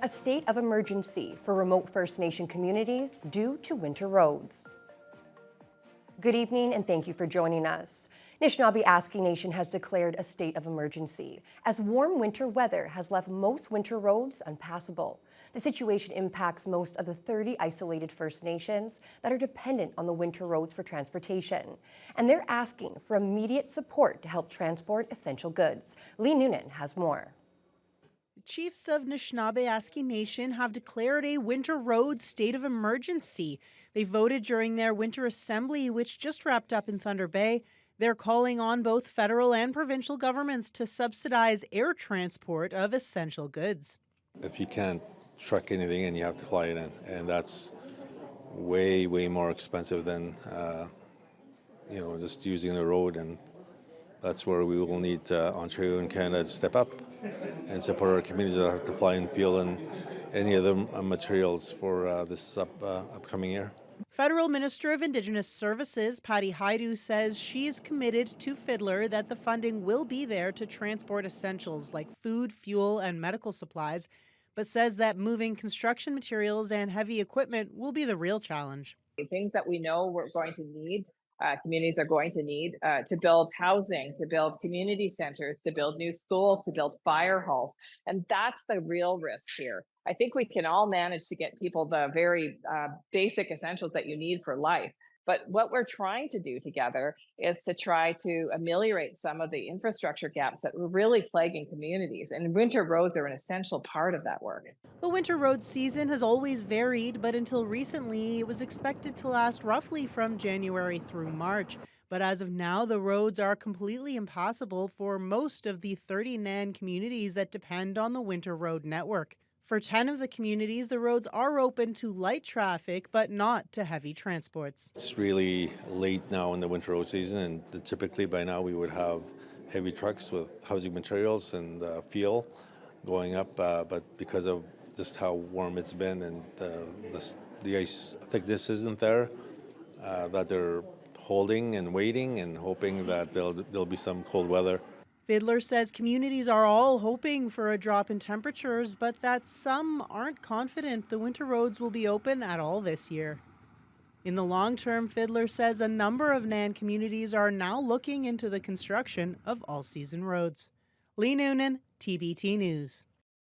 a state of emergency for remote First Nation communities due to winter roads. Good evening and thank you for joining us. Anishinaabe Aski Nation has declared a state of emergency as warm winter weather has left most winter roads unpassable. The situation impacts most of the 30 isolated First Nations that are dependent on the winter roads for transportation. And they're asking for immediate support to help transport essential goods. Lee Noonan has more. The chiefs of Anishinaabe Aski Nation have declared a winter road state of emergency. They voted during their winter assembly, which just wrapped up in Thunder Bay. They're calling on both federal and provincial governments to subsidize air transport of essential goods. If you can't truck anything in, you have to fly it in, and that's way more expensive than just using the road. And that's where we will need Ontario and Canada to step up and support our communities that have to fly in fuel and any other materials for this upcoming year. Federal Minister of Indigenous Services, Patty Haidu, says she's committed to Fiddler that the funding will be there to transport essentials like food, fuel, and medical supplies, but says that moving construction materials and heavy equipment will be the real challenge. Things that we know we're going to need, communities are going to need to build housing, to build community centers, to build new schools, to build fire halls. And that's the real risk here. I think we can all manage to get people the very basic essentials that you need for life. But what we're trying to do together is to try to ameliorate some of the infrastructure gaps that were really plaguing communities. And winter roads are an essential part of that work. The winter road season has always varied, but until recently, it was expected to last roughly from January through March. But as of now, the roads are completely impassable for most of the 30 NAN communities that depend on the winter road network. For 10 of the communities, the roads are open to light traffic, but not to heavy transports. It's really late now in the winter road season, and typically by now we would have heavy trucks with housing materials and fuel going up, but because of just how warm it's been and the ice thickness isn't there, that they're holding and waiting and hoping that there'll be some cold weather. Fiddler says communities are all hoping for a drop in temperatures, but that some aren't confident the winter roads will be open at all this year. In the long term, Fiddler says a number of NAN communities are now looking into the construction of all-season roads. Lee Noonan, TBT News.